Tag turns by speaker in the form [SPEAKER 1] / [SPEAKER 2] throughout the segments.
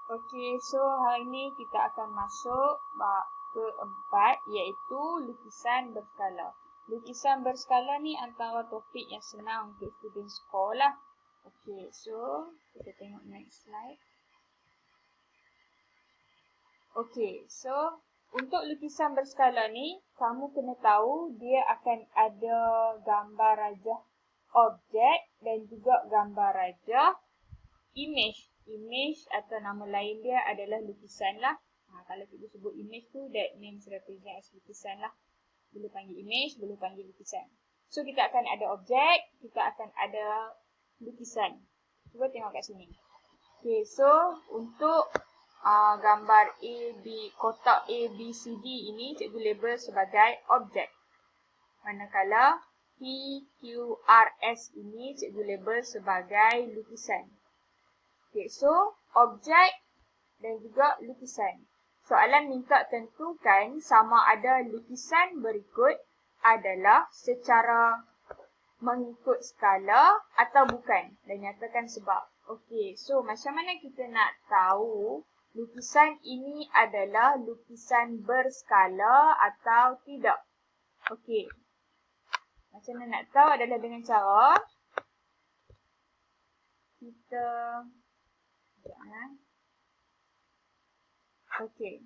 [SPEAKER 1] Okey, so hari ni kita akan masuk bab keempat iaitu lukisan berskala. Lukisan berskala ni antara topik yang senang untuk student sekolah. Okey, so kita tengok next slide. Okey, so untuk lukisan berskala ni, kamu kena tahu dia akan ada gambar rajah objek dan juga gambar rajah image. Image atau nama lain dia adalah lukisan lah. Kalau kita sebut image tu, that means represent as lukisan lah. Boleh panggil image, boleh panggil lukisan. So, kita akan ada objek, kita akan ada lukisan. Cuba tengok kat sini. Okay, so untuk gambar kotak ABCD ini, cikgu label sebagai objek. Manakala PQRS ini cikgu label sebagai lukisan. Okay, so objek dan juga lukisan. Soalan minta tentukan sama ada lukisan berikut adalah secara mengikut skala atau bukan dan nyatakan sebab. Okey, so macam mana kita nak tahu lukisan ini adalah lukisan berskala atau tidak? Okey. Macam mana nak tahu adalah dengan cara kita Okey.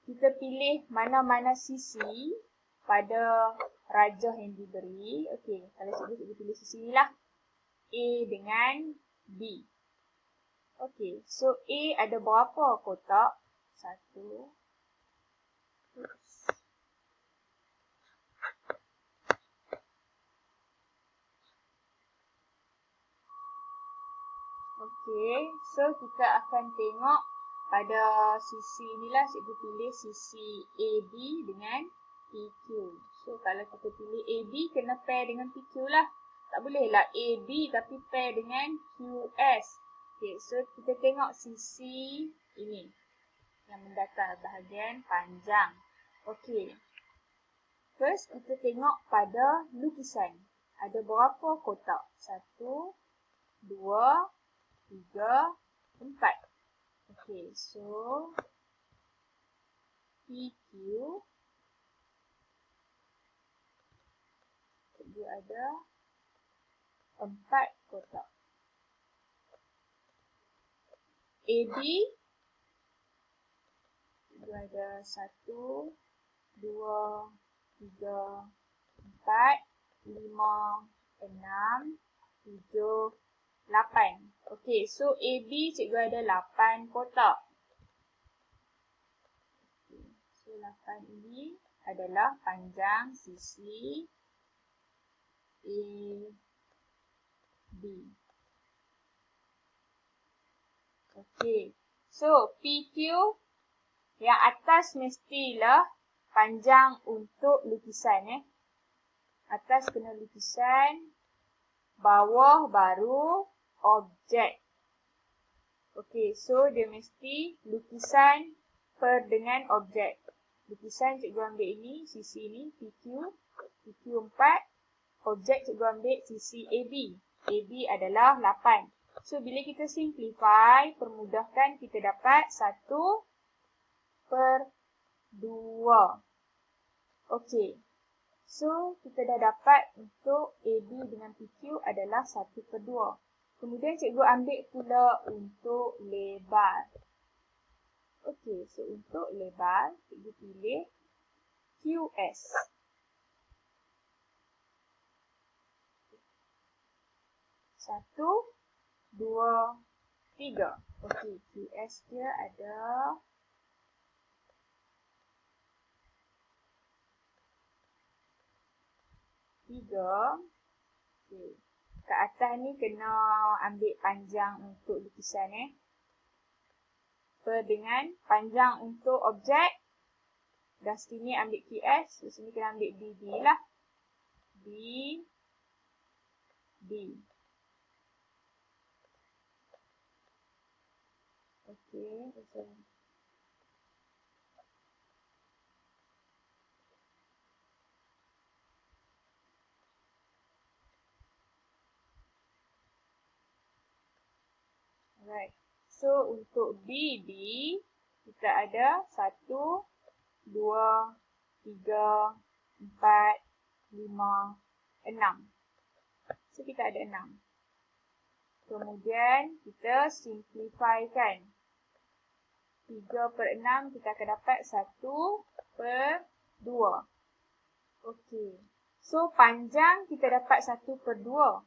[SPEAKER 1] Kita pilih mana-mana sisi pada rajah yang diberi. Okey, kalau cikgu pilih sisi ni lah. A dengan B. Okey, so A ada berapa kotak? 1. Okey, so kita akan tengok pada sisi inilah cikgu pilih sisi AB dengan PQ. So kalau kita pilih AB kena pair dengan PQ lah. Tak bolehlah AB tapi pair dengan QS. Okey, so kita tengok sisi ini yang mendatar bahagian panjang. Okey. First kita tengok pada lukisan. Ada berapa kotak? 1, 2, 3, 4. Okey, so PQ dia ada 4 kotak. AB dia ada 1, 2, 3, 4, 5, 6, 7, 8. Okey, so AB cikgu ada 8 kotak. Okay, so 8 ini adalah panjang sisi AB. Okey, so PQ yang atas mestilah panjang untuk lukisan. Atas kena lukisan, bawah baru objek. Okey, so dia mesti lukisan per dengan objek. Lukisan cikgu ambil ini, sisi ini, PQ 4. Objek cikgu ambil sisi AB. AB adalah 8. So, bila kita simplify, permudahkan kita dapat 1/2. Okey. So, kita dah dapat untuk AB dengan PQ adalah 1/2. Kemudian cikgu ambil pula untuk lebar. Okey, so untuk lebar, cikgu pilih QS. 1, 2, 3. Okey, QS dia ada 3. Okey. Kat atas ni kena ambil panjang untuk lukisan per dengan panjang untuk objek. Dan sini ambil QS, di sini kena ambil BB lah. B. Okey, Alright. So So, untuk BD, kita ada 1, 2, 3, 4, 5, 6. So, kita ada 6. Kemudian, kita simplifykan. 3/6 kita akan dapat 1/2. Okey. So, panjang kita dapat 1/2.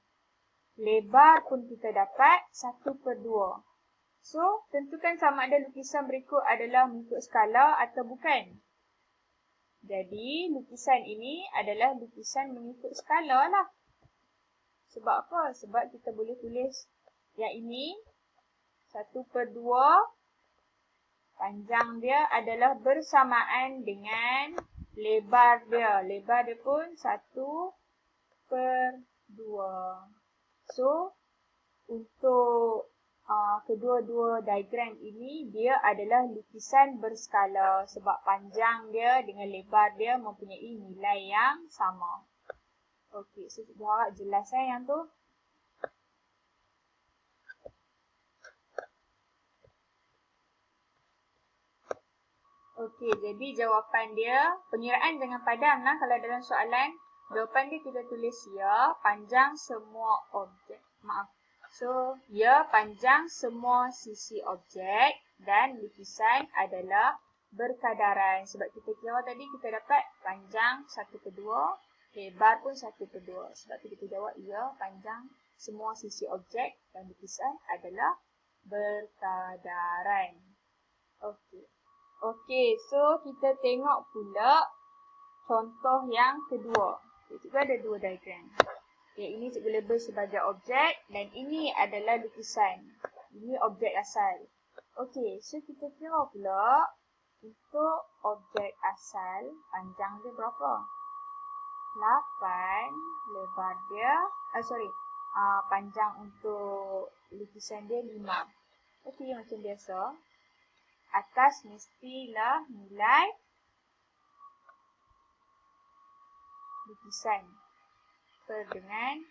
[SPEAKER 1] Lebar pun kita dapat 1/2. So, tentukan sama ada lukisan berikut adalah mengikut skala atau bukan. Jadi, lukisan ini adalah lukisan mengikut skala lah. Sebab apa? Sebab kita boleh tulis yang ini 1/2. Panjang dia adalah bersamaan dengan lebar dia. Lebar dia pun 1/2. So, untuk kedua-dua diagram ini, dia adalah lukisan berskala. Sebab panjang dia dengan lebar dia mempunyai nilai yang sama. Okey, so saya harap jelas yang tu. Okey, jadi jawapan dia, pengiraan dengan padam lah kalau dalam soalan. Jawapan dia kita tulis ya, panjang semua objek. Maaf. So, ya, panjang semua sisi objek dan lukisan adalah berkadaran. Sebab kita kira tadi kita dapat panjang 1/2, lebar pun 1/2. Sebab tu kita jawab ya, panjang semua sisi objek dan lukisan adalah berkadaran. Okey. Okey, so kita tengok pula contoh yang kedua. Cikgu ada dua diagram. Yang ini cikgu label sebagai objek dan ini adalah lukisan. Ini objek asal. Okey, so kita kira pula untuk objek asal panjang dia berapa? 8, lebar dia, panjang untuk lukisan dia 5. Okey, macam biasa. Atas mestilah nilai lukisan dengan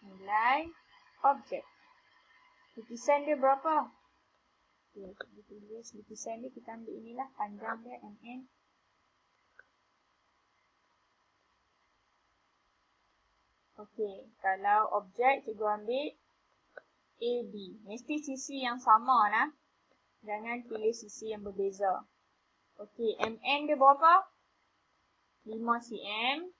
[SPEAKER 1] nilai objek. Lukisan dia berapa? Okay, kita tulis lukisan dia, kita ambil inilah panjang dia MN. Okey, kalau objek cikgu ambil AB. Mesti sisi yang sama lah. Jangan pilih sisi yang berbeza. Okey, MN dia berapa? 5 cm.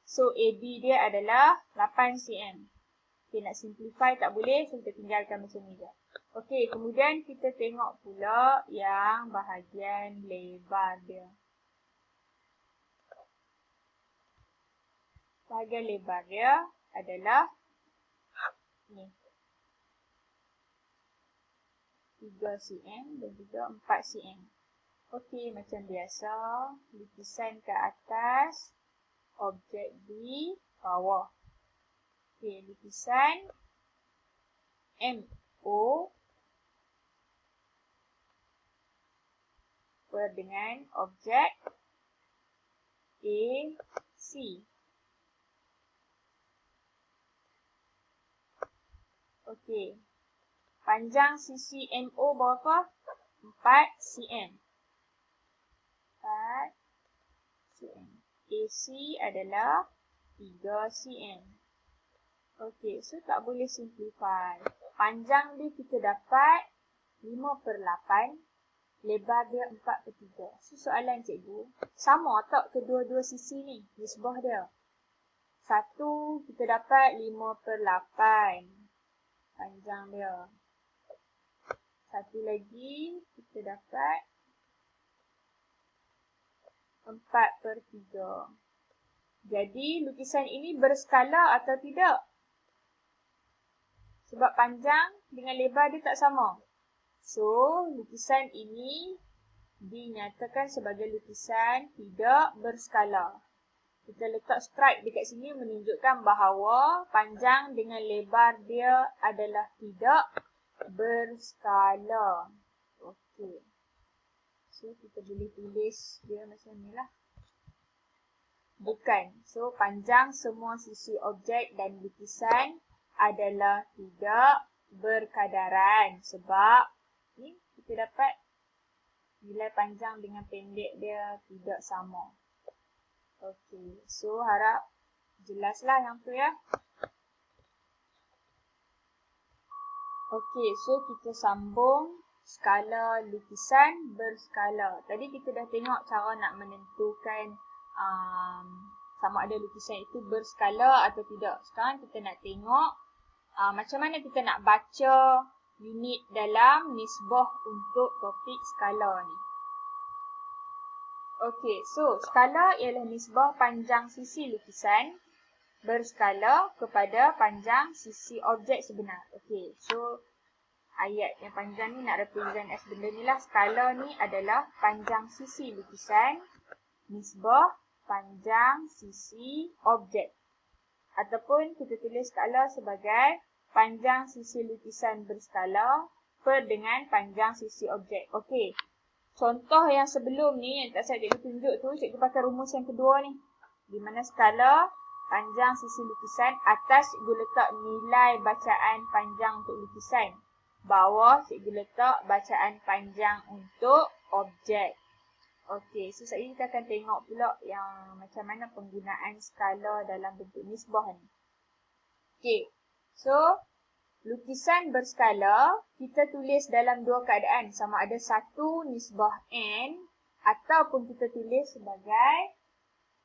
[SPEAKER 1] So, AB dia adalah 8 cm. Okey, nak simplify tak boleh, so kita tinggalkan macam ni je. Okey, kemudian kita tengok pula yang bahagian lebar dia. Bahagian lebar dia adalah ni. 3 cm dan juga 4 cm. Okey, macam biasa, lukisan ke atas, objek di bawah. Okey, lukisan MO dengan objek AC. Okey. Panjang sisi MO berapa? 4 cm. 4 cm. AC adalah 3 cm. Okey, so tak boleh simplify. Panjang dia kita dapat 5/8. Lebar dia 4/3. So, soalan cikgu, sama tak kedua-dua sisi ni? Nisbah dia. Satu kita dapat 5/8. Panjang dia. Satu lagi kita dapat 4/3. Jadi lukisan ini berskala atau tidak? Sebab panjang dengan lebar dia tak sama. So, lukisan ini dinyatakan sebagai lukisan tidak berskala. Kita letak strike dekat sini menunjukkan bahawa panjang dengan lebar dia adalah tidak berskala. Okey. So, kita boleh tulis dia macam ni lah. Bukan. So, panjang semua sisi objek dan lukisan adalah tidak berkadaran. Sebab ni kita dapat nilai panjang dengan pendek dia tidak sama. Okey, so harap jelaslah yang tu ya. Okey, so kita sambung skala lukisan berskala. Tadi kita dah tengok cara nak menentukan sama ada lukisan itu berskala atau tidak. Sekarang kita nak tengok macam mana kita nak baca unit dalam nisbah untuk topik skala ni. Okey, so skala ialah nisbah panjang sisi lukisan berskala kepada panjang sisi objek sebenar. Okey, so ayat yang panjang ni nak represent as benda ni lah. Skala ni adalah panjang sisi lukisan nisbah panjang sisi objek. Ataupun kita tulis skala sebagai panjang sisi lukisan berskala per dengan panjang sisi objek. Okey. Contoh yang sebelum ni, yang tak saya cikgu tunjuk tu, cikgu pakai rumus yang kedua ni. Di mana skala panjang sisi lukisan, atas cikgu letak nilai bacaan panjang untuk lukisan. Bawah cikgu letak bacaan panjang untuk objek. Okey, so sekali kita akan tengok pula yang macam mana penggunaan skala dalam bentuk nisbah ni. Okey, so lukisan berskala, kita tulis dalam dua keadaan. Sama ada 1 nisbah n ataupun kita tulis sebagai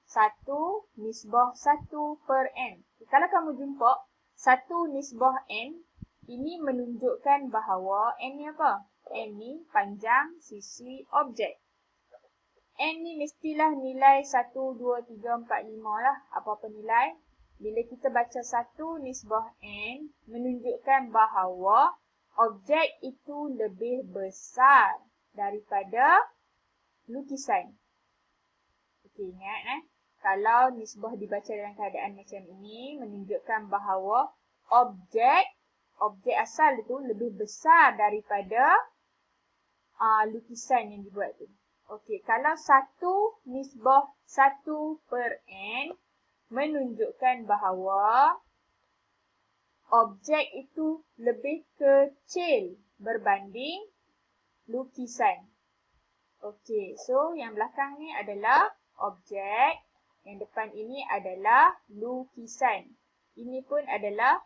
[SPEAKER 1] 1 nisbah 1 per n. Kalau kamu jumpa 1 nisbah n, ini menunjukkan bahawa n ni apa? N ni panjang sisi objek. N ni mestilah nilai 1, 2, 3, 4, 5 lah. Apa-apa nilai. Bila kita baca 1 nisbah n, menunjukkan bahawa objek itu lebih besar daripada lukisan. Okey, ingat kalau nisbah dibaca dalam keadaan macam ini, menunjukkan bahawa objek asal itu lebih besar daripada lukisan yang dibuat tu. Okey, kalau 1 nisbah 1 per n, menunjukkan bahawa objek itu lebih kecil berbanding lukisan. Okey, so yang belakang ni adalah objek, yang depan ini adalah lukisan. Ini pun adalah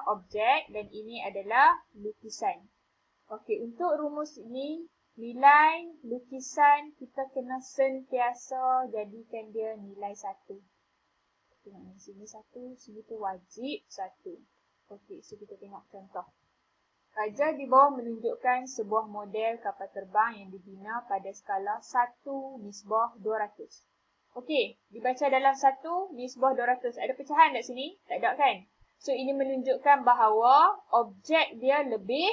[SPEAKER 1] objek dan ini adalah lukisan. Okey, untuk rumus ini, nilai lukisan kita kena sentiasa jadikan dia nilai 1. Tengok ni, sini 1, sini tu wajib 1. Okey, so kita tengok contoh. Raja di bawah menunjukkan sebuah model kapal terbang yang dibina pada skala 1 nisbah 200. Okey, dibaca dalam 1 nisbah 200. Ada pecahan tak sini? Tak ada kan? So, ini menunjukkan bahawa objek dia lebih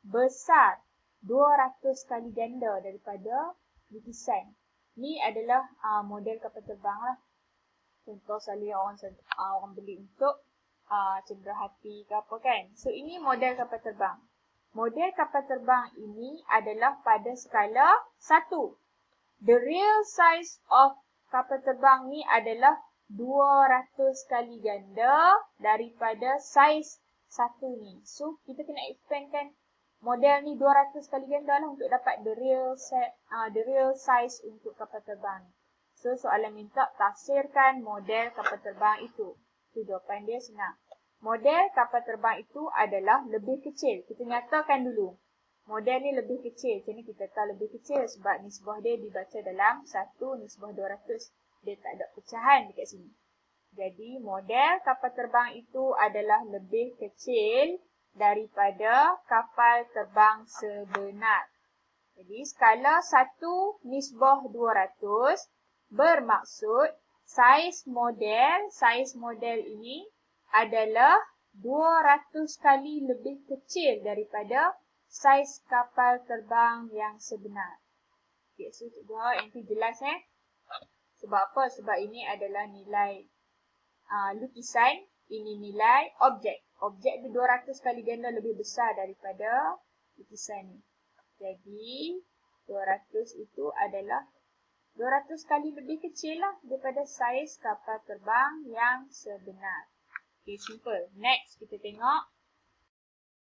[SPEAKER 1] besar. 200 kali ganda daripada lukisan. Ni adalah model kapal terbang lah. Contoh selalu orang beli untuk cenderahati ke apa kan. So ini model kapal terbang. Model kapal terbang ini adalah pada skala 1. The real size of kapal terbang ni adalah 200 kali ganda daripada saiz 1 ni. So kita kena expandkan model ni 200 kali ganda lah untuk dapat the real size untuk kapal terbang. So soalan minta tafsirkan model kapal terbang itu. Itu jawapan dia senang. Model kapal terbang itu adalah lebih kecil. Kita nyatakan dulu. Model ni lebih kecil. Macam ni kita tahu lebih kecil sebab nisbah dia dibaca dalam 1 nisbah 200. Dia tak ada pecahan dekat sini. Jadi model kapal terbang itu adalah lebih kecil daripada kapal terbang sebenar. Jadi skala 1 nisbah 200 bermaksud saiz model ini adalah 200 kali lebih kecil daripada saiz kapal terbang yang sebenar. Okay, so cikgu harap yang itu jelas Sebab apa? Sebab ini adalah nilai lukisan, ini nilai objek. Objek itu 200 kali ganda lebih besar daripada lukisan ni. Jadi 200 itu adalah 200 kali lebih kecil lah daripada saiz kapal terbang yang sebenar. Okay, simple. Next, kita tengok